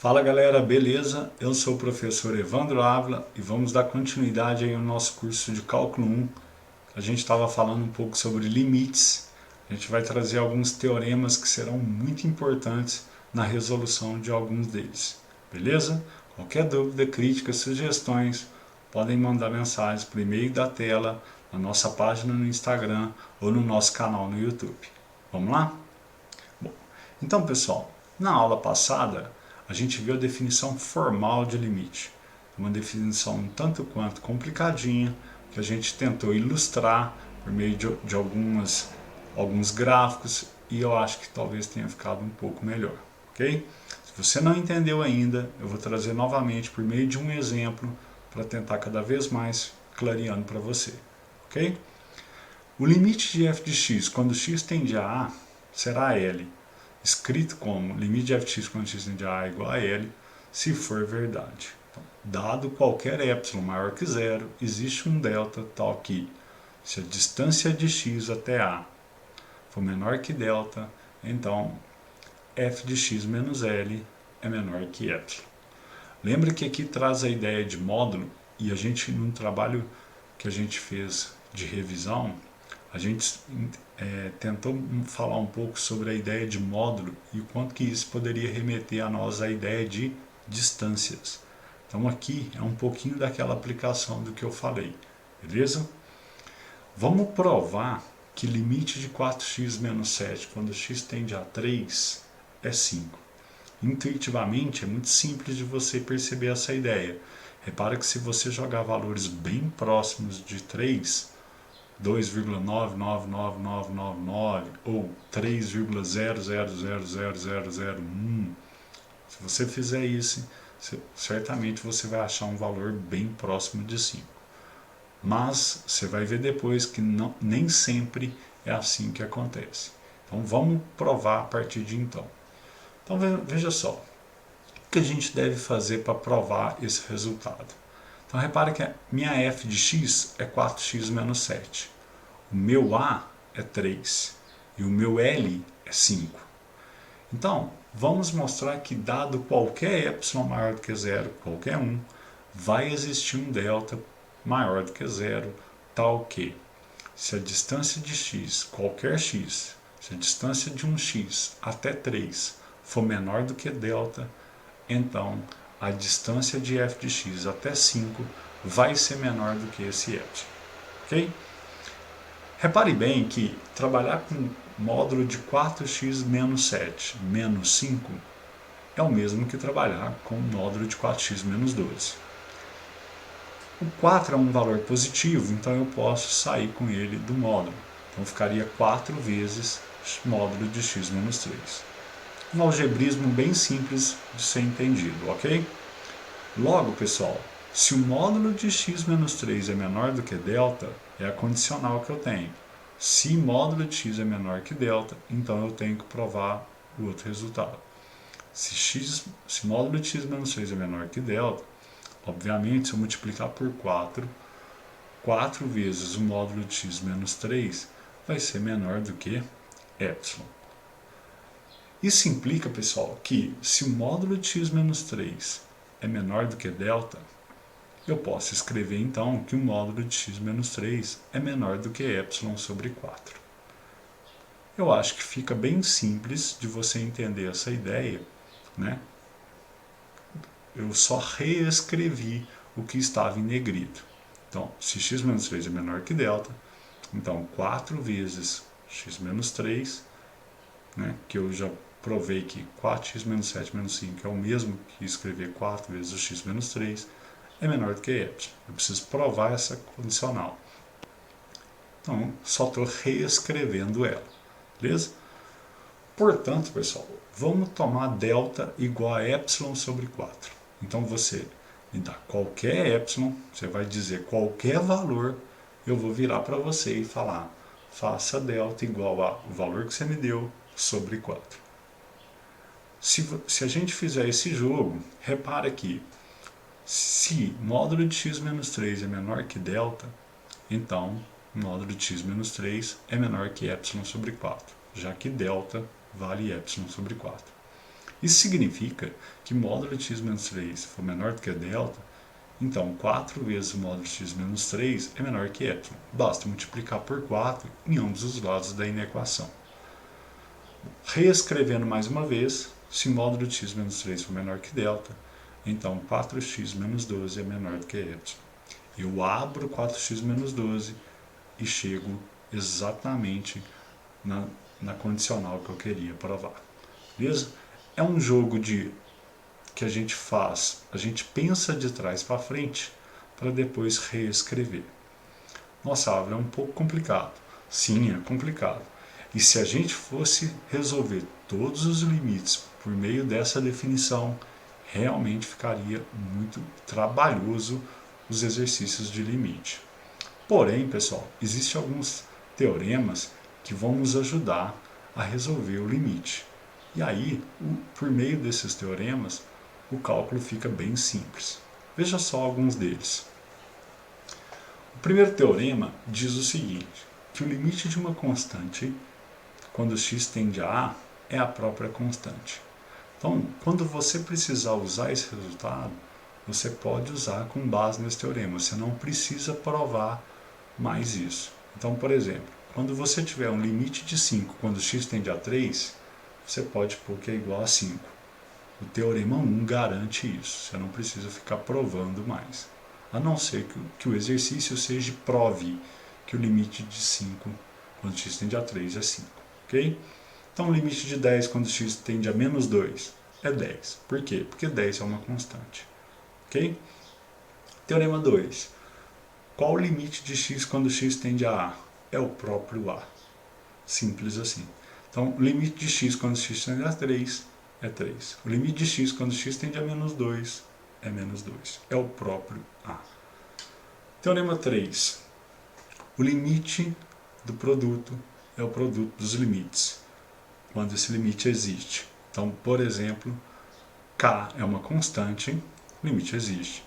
Fala galera, beleza? Eu sou o professor Evandro Ávila e vamos dar continuidade aí ao nosso curso de Cálculo 1. A gente estava falando um pouco sobre limites. A gente vai trazer alguns teoremas que serão muito importantes na resolução de alguns deles. Beleza? Qualquer dúvida, crítica, sugestões, podem mandar mensagens por e-mail da tela, na nossa página no Instagram ou no nosso canal no YouTube. Vamos lá? Bom, então pessoal, na aula passada a gente viu a definição formal de limite, uma definição um tanto quanto complicadinha que a gente tentou ilustrar por meio de alguns gráficos e eu acho que talvez tenha ficado um pouco melhor, ok? Se você não entendeu ainda, eu vou trazer novamente por meio de um exemplo para tentar cada vez mais clareando para você, ok? O limite de f de x quando x tende a A será L, escrito como limite de f de x quando x tende a A igual a L, se for verdade. Então, dado qualquer epsilon maior que zero, existe um delta tal que, se a distância de x até A for menor que delta, então f de x menos L é menor que epsilon. Lembra que aqui traz a ideia de módulo e a gente, num trabalho que a gente fez de revisão, a gente tentou falar um pouco sobre a ideia de módulo e o quanto que isso poderia remeter a nós à ideia de distâncias. Então aqui é um pouquinho daquela aplicação do que eu falei, beleza? Vamos provar que limite de 4x menos 7 quando x tende a 3 é 5. Intuitivamente é muito simples de você perceber essa ideia. Repara que se você jogar valores bem próximos de 3, 2,999999 ou 3,00000001, se você fizer isso, certamente você vai achar um valor bem próximo de 5. Mas você vai ver depois que nem sempre é assim que acontece. Então vamos provar a partir de então. Então veja só, o que a gente deve fazer para provar esse resultado? Então repare que a minha f de x é 4x menos 7. O meu A é 3 e o meu L é 5. Então, vamos mostrar que dado qualquer epsilon maior do que zero, qualquer um, vai existir um delta maior do que zero, tal que, se a distância de x, qualquer x, se a distância de um x até 3 for menor do que delta, então a distância de f de x até 5 vai ser menor do que esse epsilon. Ok? Repare bem que trabalhar com módulo de 4x menos 7 menos 5 é o mesmo que trabalhar com módulo de 4x menos 12. O 4 é um valor positivo, então eu posso sair com ele do módulo. Então ficaria 4 vezes módulo de x menos 3. Um algebrismo bem simples de ser entendido, ok? Logo, pessoal, se o módulo de x menos 3 é menor do que delta, é a condicional que eu tenho. Se módulo de x é menor que delta, então eu tenho que provar o outro resultado. Se módulo de x menos 3 é menor que delta, obviamente, se eu multiplicar por 4, 4 vezes o módulo de x menos 3 vai ser menor do que epsilon. Isso implica, pessoal, que se o módulo de x menos 3 é menor do que delta, eu posso escrever então que o módulo de x menos 3 é menor do que epsilon sobre 4. Eu acho que fica bem simples de você entender essa ideia, né? Eu só reescrevi o que estava em negrito. Então, se x menos 3 é menor que delta, então 4 vezes x menos 3, né, que eu já provei que 4x menos 7 menos 5 é o mesmo que escrever 4 vezes o x menos 3, é menor do que epsilon. Eu preciso provar essa condicional. Então, só estou reescrevendo ela. Beleza? Portanto, pessoal, vamos tomar delta igual a epsilon sobre 4. Então, você me dá qualquer epsilon, você vai dizer qualquer valor, eu vou virar para você e falar, faça delta igual ao valor que você me deu sobre 4. Se a gente fizer esse jogo, repara que se módulo de x menos 3 é menor que delta, então módulo de x menos 3 é menor que epsilon sobre 4, já que delta vale epsilon sobre 4. Isso significa que módulo de x menos 3 for menor do que delta, então 4 vezes o módulo de x menos 3 é menor que y. Basta multiplicar por 4 em ambos os lados da inequação. Reescrevendo mais uma vez, se módulo de x menos 3 for menor que delta, então 4x menos 12 é menor do que y. Eu abro 4x menos 12 e chego exatamente na condicional que eu queria provar. Beleza? É um jogo que a gente faz, a gente pensa de trás para frente para depois reescrever. Nossa, Ávila, é um pouco complicado. Sim, é complicado. E se a gente fosse resolver todos os limites por meio dessa definição, realmente ficaria muito trabalhoso os exercícios de limite. Porém, pessoal, existem alguns teoremas que vão nos ajudar a resolver o limite. E aí, por meio desses teoremas, o cálculo fica bem simples. Veja só alguns deles. O primeiro teorema diz o seguinte, que o limite de uma constante, quando x tende a é a própria constante. Então, quando você precisar usar esse resultado, você pode usar com base nesse teorema. Você não precisa provar mais isso. Então, por exemplo, quando você tiver um limite de 5 quando x tende a 3, você pode pôr que é igual a 5. O teorema 1 garante isso. Você não precisa ficar provando mais. A não ser que o exercício seja prove que o limite de 5 quando x tende a 3 é 5. Ok? Então, o limite de 10 quando x tende a menos 2 é 10. Por quê? Porque 10 é uma constante. Ok? Teorema 2. Qual o limite de x quando x tende a A? É o próprio A. Simples assim. Então, o limite de x quando x tende a 3 é 3. O limite de x quando x tende a menos 2 é menos 2. É o próprio A. Teorema 3. O limite do produto é o produto dos limites, quando esse limite existe. Então, por exemplo, K é uma constante, o limite existe.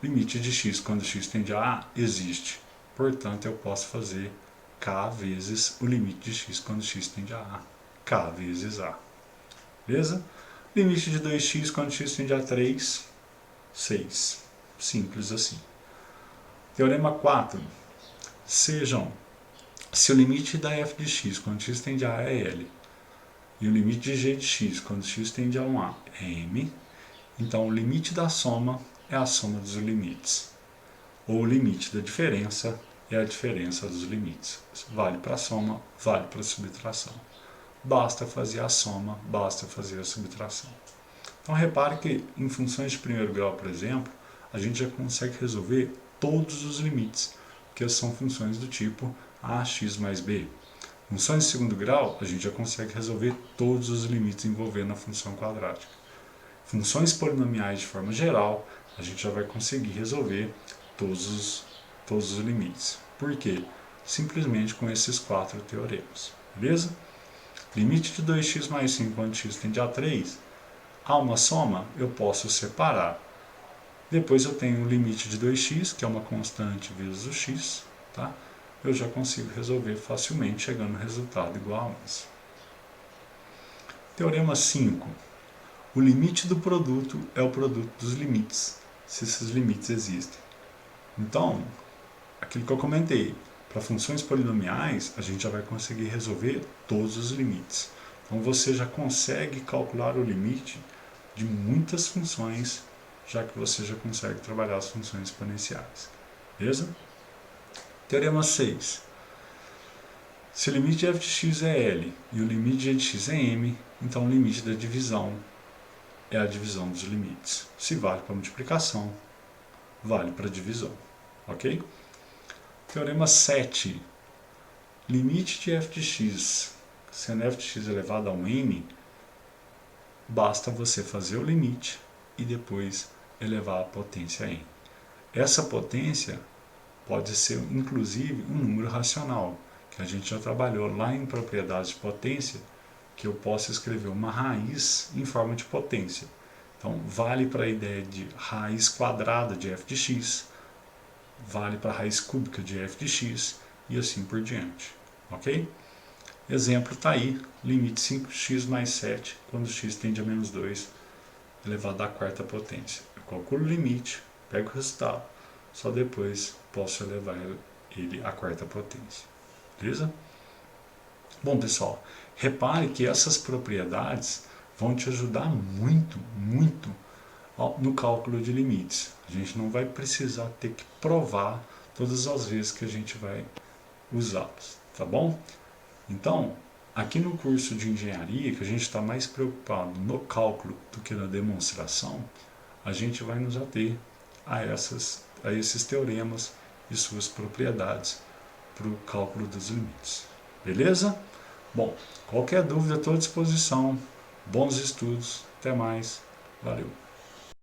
Limite de x quando x tende a A existe. Portanto, eu posso fazer K vezes o limite de x quando x tende a A. K vezes A. Beleza? Limite de 2x quando x tende a 3, 6. Simples assim. Teorema 4. Se o limite da f de x quando x tende a A é L, e o limite de g de x quando x tende a 1A é M, então o limite da soma é a soma dos limites. Ou o limite da diferença é a diferença dos limites. Vale para a soma, vale para a subtração. Basta fazer a soma, basta fazer a subtração. Então repare que em funções de primeiro grau, por exemplo, a gente já consegue resolver todos os limites, porque são funções do tipo ax mais b. Funções de segundo grau, a gente já consegue resolver todos os limites envolvendo a função quadrática. Funções polinomiais de forma geral, a gente já vai conseguir resolver todos os limites. Por quê? Simplesmente com esses 4 teoremas. Beleza? Limite de 2x mais 5 quando x tende a 3. Há uma soma, eu posso separar. Depois eu tenho o limite de 2x, que é uma constante vezes o x. Tá? Eu já consigo resolver facilmente, chegando no resultado igual a 11. Teorema 5. O limite do produto é o produto dos limites, se esses limites existem. Então, aquilo que eu comentei, para funções polinomiais, a gente já vai conseguir resolver todos os limites. Então, você já consegue calcular o limite de muitas funções, já que você já consegue trabalhar as funções exponenciais. Beleza? Teorema 6. Se o limite de f de x é L e o limite de g de x é M, então o limite da divisão é a divisão dos limites. Se vale para multiplicação, vale para divisão. Ok? Teorema 7. Limite de f de x, sendo f de x elevado a 1m, basta você fazer o limite e depois elevar a potência n. Essa potência pode ser, inclusive, um número racional, que a gente já trabalhou lá em propriedades de potência, que eu posso escrever uma raiz em forma de potência. Então, vale para a ideia de raiz quadrada de f de x, vale para a raiz cúbica de f de x, e assim por diante. Ok? Exemplo está aí, limite 5x mais 7, quando x tende a menos 2, elevado à quarta potência. Eu calculo o limite, pego o resultado, só depois posso elevar ele à quarta potência. Beleza? Bom, pessoal, repare que essas propriedades vão te ajudar muito, muito no cálculo de limites. A gente não vai precisar ter que provar todas as vezes que a gente vai usá-los, tá bom? Então, aqui no curso de engenharia, que a gente está mais preocupado no cálculo do que na demonstração, a gente vai nos ater a esses teoremas e suas propriedades para o cálculo dos limites. Beleza? Bom, qualquer dúvida, estou à disposição. Bons estudos. Até mais. Valeu.